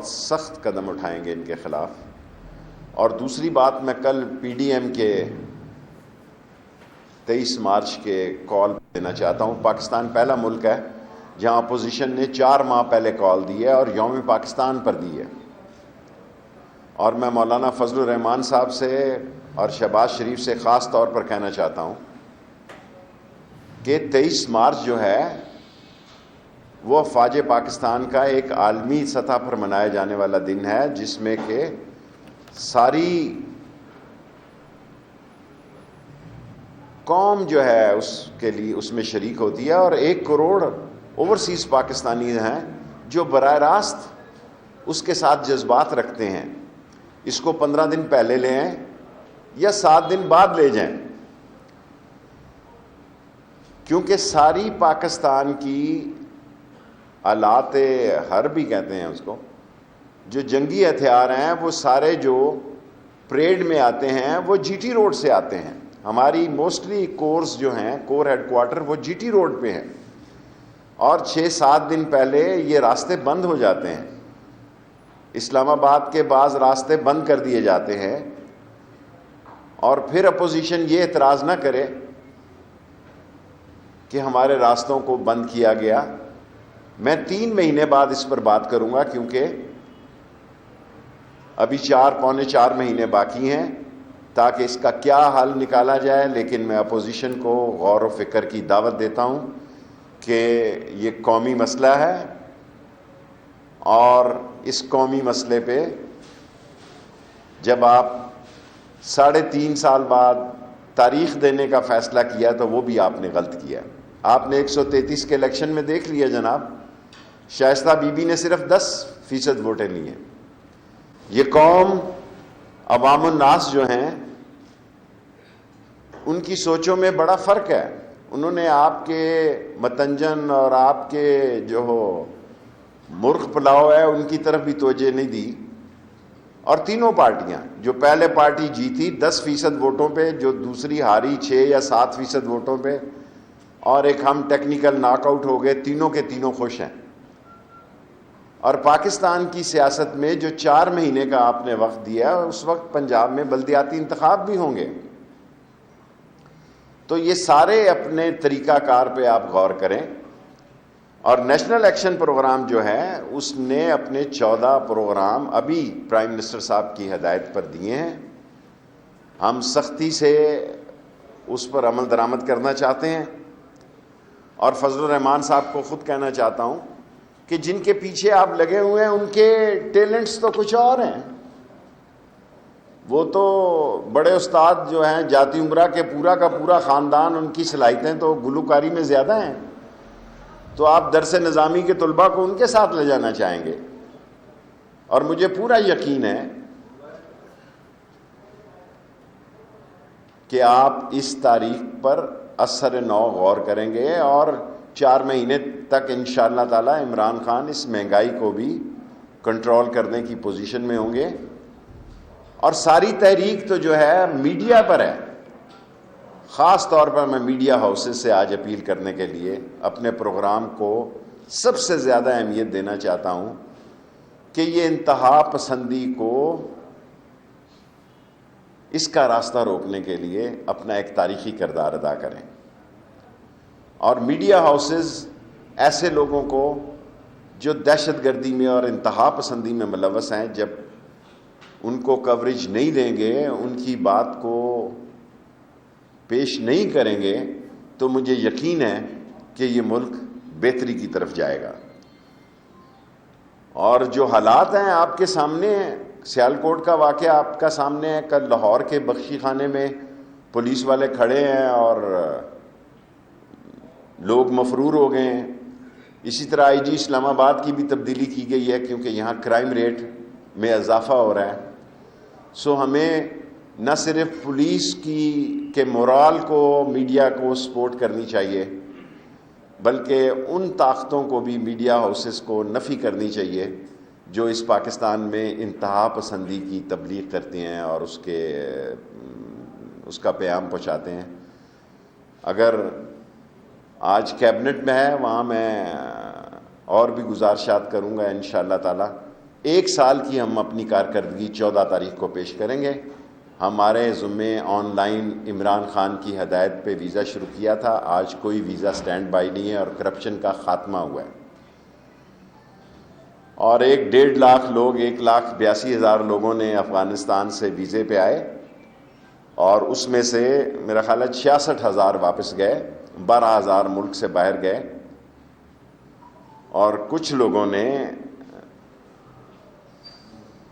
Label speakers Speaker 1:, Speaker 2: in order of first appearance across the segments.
Speaker 1: سخت قدم اٹھائیں گے ان کے خلاف. اور دوسری بات میں کل پی ڈی ایم کے 23 مارچ کے کال دینا چاہتا ہوں. پاکستان پہلا ملک ہے جہاں اپوزیشن نے 4 ماہ پہلے کال دی ہے اور یوم پاکستان پر دی ہے. اور میں مولانا فضل الرحمان صاحب سے اور شہباز شریف سے خاص طور پر کہنا چاہتا ہوں کہ 23 مارچ جو ہے وہ افواج پاکستان کا ایک عالمی سطح پر منایا جانے والا دن ہے، جس میں کہ ساری قوم جو ہے اس کے لیے اس میں شریک ہوتی ہے، اور 1 کروڑ اوورسیز پاکستانی ہیں جو براہ راست اس کے ساتھ جذبات رکھتے ہیں. اس کو 15 دن پہلے لے آئیں یا 7 دن بعد لے جائیں، کیونکہ ساری پاکستان کی آلات حرب بھی کہتے ہیں اس کو، جو جنگی ہتھیار ہیں وہ سارے جو پریڈ میں آتے ہیں وہ جی ٹی روڈ سے آتے ہیں. ہماری موسٹلی کورس جو ہیں، کور ہیڈ کوارٹر وہ جی ٹی روڈ پہ ہیں، اور 6-7 دن پہلے یہ راستے بند ہو جاتے ہیں. اسلام آباد کے بعض راستے بند کر دیے جاتے ہیں، اور پھر اپوزیشن یہ اعتراض نہ کرے کہ ہمارے راستوں کو بند کیا گیا. میں 3 مہینے بعد اس پر بات کروں گا، کیونکہ ابھی 4-4.25 مہینے باقی ہیں تاکہ اس کا کیا حل نکالا جائے. لیکن میں اپوزیشن کو غور و فکر کی دعوت دیتا ہوں کہ یہ قومی مسئلہ ہے، اور اس قومی مسئلے پہ جب آپ 3.5 سال بعد تاریخ دینے کا فیصلہ کیا تو وہ بھی آپ نے غلط کیا. آپ نے 133 کے الیکشن میں دیکھ لیا جناب، شائستہ بی بی نے صرف 10% ووٹیں لی ہیں. یہ قوم، عوام الناس جو ہیں، ان کی سوچوں میں بڑا فرق ہے. انہوں نے آپ کے متنجن اور آپ کے جو مرغ پلاؤ ہے ان کی طرف بھی توجہ نہیں دی. اور تینوں پارٹیاں، جو پہلے پارٹی جیتی 10% ووٹوں پہ، جو دوسری ہاری 6 یا 7% ووٹوں پہ، اور ایک ہم ٹیکنیکل ناک آؤٹ ہو گئے، تینوں کے تینوں خوش ہیں. اور پاکستان کی سیاست میں جو 4 مہینے کا آپ نے وقت دیا، اس وقت پنجاب میں بلدیاتی انتخاب بھی ہوں گے. تو یہ سارے اپنے طریقہ کار پہ آپ غور کریں. اور نیشنل ایکشن پروگرام جو ہے اس نے اپنے 14 پروگرام ابھی پرائم منسٹر صاحب کی ہدایت پر دیے ہیں. ہم سختی سے اس پر عمل درآمد کرنا چاہتے ہیں، اور فضل الرحمان صاحب کو خود کہنا چاہتا ہوں کہ جن کے پیچھے آپ لگے ہوئے ہیں ان کے ٹیلنٹس تو کچھ اور ہیں. وہ تو بڑے استاد جو ہیں، جاتی عمرہ کے پورا کا پورا خاندان، ان کی صلاحیتیں تو گلوکاری میں زیادہ ہیں. تو آپ درس نظامی کے طلباء کو ان کے ساتھ لے جانا چاہیں گے، اور مجھے پورا یقین ہے کہ آپ اس تاریخ پر اثر نو غور کریں گے، اور 4 مہینے تک انشاءاللہ تعالی عمران خان اس مہنگائی کو بھی کنٹرول کرنے کی پوزیشن میں ہوں گے. اور ساری تحریک تو جو ہے میڈیا پر ہے. خاص طور پر میں میڈیا ہاؤسز سے آج اپیل کرنے کے لیے اپنے پروگرام کو سب سے زیادہ اہمیت دینا چاہتا ہوں کہ یہ انتہا پسندی کو، اس کا راستہ روکنے کے لیے اپنا ایک تاریخی کردار ادا کریں. اور میڈیا ہاؤسز ایسے لوگوں کو جو دہشت گردی میں اور انتہا پسندی میں ملوث ہیں، جب ان کو کوریج نہیں دیں گے، ان کی بات کو پیش نہیں کریں گے، تو مجھے یقین ہے کہ یہ ملک بہتری کی طرف جائے گا. اور جو حالات ہیں آپ کے سامنے ہیں، سیالکوٹ کا واقعہ آپ کا سامنے ہے. کل لاہور کے بخشی خانے میں پولیس والے کھڑے ہیں اور لوگ مفرور ہو گئے ہیں. اسی طرح آئی جی اسلام آباد کی بھی تبدیلی کی گئی ہے، کیونکہ یہاں کرائم ریٹ میں اضافہ ہو رہا ہے. سو ہمیں نہ صرف پولیس کے مورال کو، میڈیا کو سپورٹ کرنی چاہیے، بلکہ ان طاقتوں کو بھی، میڈیا ہاؤسز کو نفی کرنی چاہیے جو اس پاکستان میں انتہا پسندی کی تبلیغ کرتے ہیں اور اس کا پیام پہنچاتے ہیں. اگر آج کیبنٹ میں ہے، وہاں میں اور بھی گزارشات کروں گا انشاءاللہ تعالی 1 سال کی ہم اپنی کارکردگی 14 تاریخ کو پیش کریں گے. ہمارے ذمے آن لائن عمران خان کی ہدایت پہ ویزا شروع کیا تھا. آج کوئی ویزا سٹینڈ بائی نہیں ہے اور کرپشن کا خاتمہ ہوا ہے. اور 1.5 لاکھ لوگ 1,82,000 لوگوں نے افغانستان سے ویزے پہ آئے اور اس میں سے میرا خیال ہے 66,000 واپس گئے, 12,000 ملک سے باہر گئے. اور کچھ لوگوں نے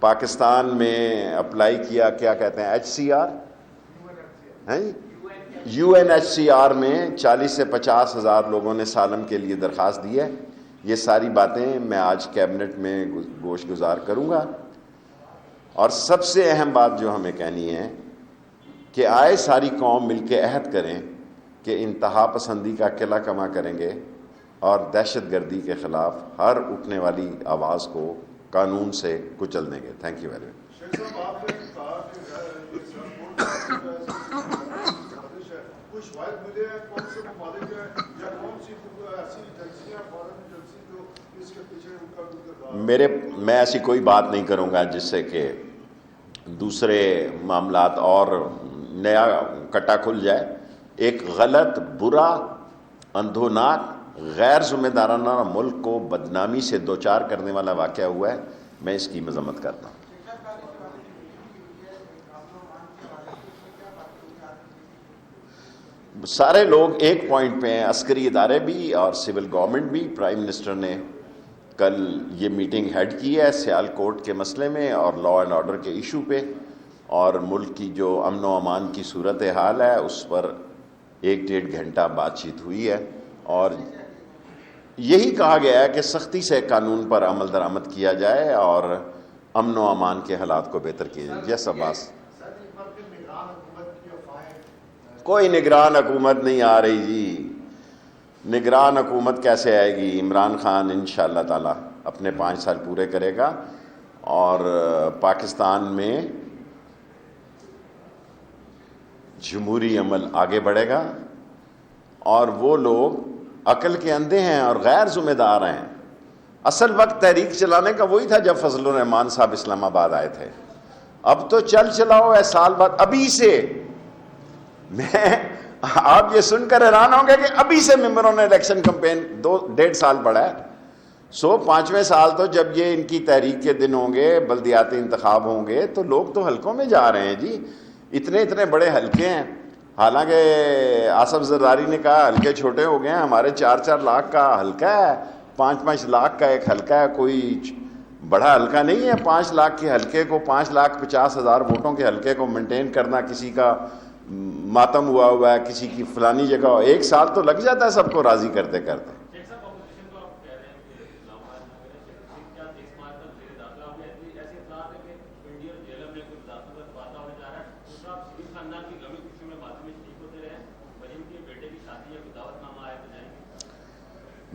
Speaker 1: پاکستان میں اپلائی کیا, کیا کہتے ہیں, HCR, UNHCR میں 40 سے 50,000 لوگوں نے سالم کے لیے درخواست دی ہے. یہ ساری باتیں میں آج کیبنٹ میں گوش گزار کروں گا. اور سب سے اہم بات جو ہمیں کہنی ہے کہ آئے ساری قوم مل کے عہد کریں کہ انتہا پسندی کا قلعہ کما کریں گے اور دہشت گردی کے خلاف ہر اٹھنے والی آواز کو قانون سے کچل دیں گے. Thank you very much. میں ایسی کوئی بات نہیں کروں گا جس سے کہ دوسرے معاملات اور نیا کٹا کھل جائے. ایک غلط, برا, اندھوناک, غیر ذمہ دارانہ ملک کو بدنامی سے دوچار کرنے والا واقعہ ہوا ہے. میں اس کی مذمت کرتا ہوں. سارے لوگ ایک پوائنٹ پہ ہیں, عسکری ادارے بھی اور سول گورنمنٹ بھی. پرائم منسٹر نے کل یہ میٹنگ ہیڈ کی ہے سیالکوٹ کے مسئلے میں اور لا اینڈ آرڈر کے ایشو پہ, اور ملک کی جو امن و امان کی صورت حال ہے اس پر 1-1.5 گھنٹہ بات چیت ہوئی ہے. اور یہی کہا گیا ہے کہ سختی سے قانون پر عمل درآمد کیا جائے اور امن و امان کے حالات کو بہتر کیا جائے. جیسا باس کوئی نگران حکومت نہیں آ رہی جی. نگران حکومت کیسے آئے گی؟ عمران خان انشاءاللہ تعالی اپنے 5 سال پورے کرے گا اور پاکستان میں جمہوری عمل آگے بڑھے گا. اور وہ لوگ عقل کے اندھے ہیں اور غیر ذمہ دار ہیں. اصل وقت تحریک چلانے کا وہی تھا جب فضل الرحمان صاحب اسلام آباد آئے تھے. اب تو چلاؤ ہے سال بعد. ابھی سے میں آپ یہ سن کر حیران ہوں گے کہ ابھی سے ممبروں نے الیکشن کمپین 2.5 سال پڑا ہے. 5ویں سال تو جب یہ ان کی تحریک کے دن ہوں گے, بلدیاتی انتخاب ہوں گے, تو لوگ تو حلقوں میں جا رہے ہیں جی. اتنے بڑے حلقے ہیں. حالانکہ آصف زرداری نے کہا حلقے چھوٹے ہو گئے ہیں. ہمارے 4 لاکھ کا حلقہ ہے, 5 لاکھ کا ایک حلقہ ہے. کوئی بڑا حلقہ نہیں ہے. 5 لاکھ کے حلقے کو, 5,50,000 ووٹوں کے حلقے کو مینٹین کرنا. کسی کا ماتم ہوا ہے, کسی کی فلانی جگہ 1 سال تو لگ جاتا ہے سب کو راضی کرتے کرتے.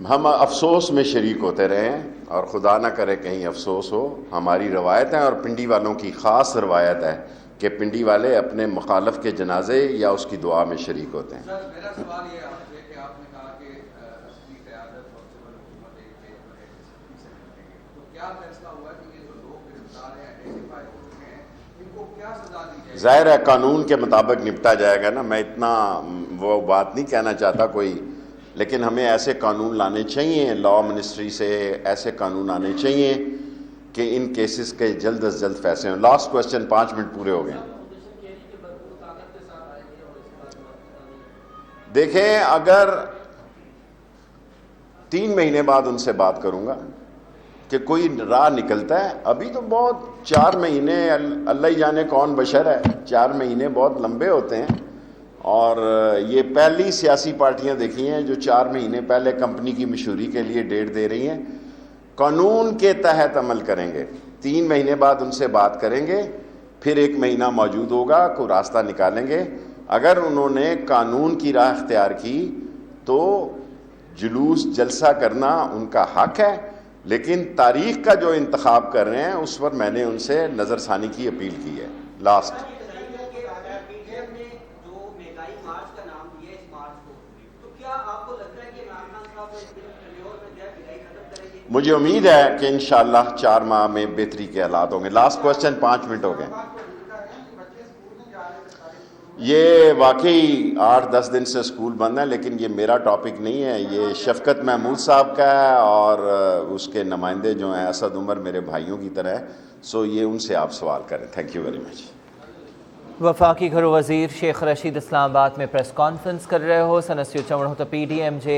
Speaker 1: ہم افسوس میں شریک ہوتے رہے ہیں اور خدا نہ کرے کہیں افسوس ہو. ہماری روایت ہے اور پنڈی والوں کی خاص روایت ہے کہ پنڈی والے اپنے مخالف کے جنازے یا اس کی دعا میں شریک ہوتے ہیں.
Speaker 2: سر میرا سوال یہ آپ سے کہ آپ نے کہا کہ اصلی قیادت اور سول حکومت تو کیا فیصلہ ہوا کہ یہ جو لوگ گرفتار ہیں, آئیڈینٹیفائی ہو چکے ہیں, ان کو کیا سزا دی جائے گی؟
Speaker 1: ظاہر ہے قانون کے مطابق نپٹا جائے گا نا. میں اتنا وہ بات نہیں کہنا چاہتا کوئی, لیکن ہمیں ایسے قانون لانے چاہیے, لا منسٹری سے ایسے قانون آنے چاہیے کہ ان کیسز کے جلد از جلد فیصلے ہوں. لاسٹ کوسچن, 5 منٹ پورے ہو گئے ہیں. دیکھیں اگر 3 مہینے بعد ان سے بات کروں گا کہ کوئی راہ نکلتا ہے. ابھی تو بہت 4 مہینے, اللہ ہی جانے کون بشر ہے, 4 مہینے بہت لمبے ہوتے ہیں. اور یہ پہلی سیاسی پارٹیاں دیکھی ہیں جو 4 مہینے پہلے کمپنی کی مشہوری کے لیے ڈیٹ دے رہی ہیں. قانون کے تحت عمل کریں گے. 3 مہینے بعد ان سے بات کریں گے, پھر 1 مہینہ موجود ہوگا, کوئی راستہ نکالیں گے. اگر انہوں نے قانون کی راہ اختیار کی تو جلوس جلسہ کرنا ان کا حق ہے, لیکن تاریخ کا جو انتخاب کر رہے ہیں اس پر میں نے ان سے نظر ثانی کی اپیل کی ہے. لاسٹ مجھے امید ہے کہ انشاءاللہ 4 ماہ میں بہتری کے حالات ہوں گے. لاسٹ کوشچن, 5 منٹ ہو گئے. یہ واقعی 8-10 دن سے اسکول بند ہے, لیکن یہ میرا ٹاپک نہیں ہے, یہ شفقت محمود صاحب کا ہے اور اس کے نمائندے جو ہیں اسد عمر میرے بھائیوں کی طرح ہے. سو یہ ان سے آپ سوال کریں. Thank you very much.
Speaker 3: وفاقی گھرو وزیر شیخ رشید اسلام آباد میں پریس کانفرنس کر رہے ہو. سنسیو چوڻو تو پی ڈی ایم جے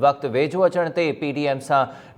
Speaker 3: وقت ویجھو اچڻ تے پی ڈی ایم سان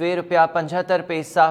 Speaker 3: ₹3.75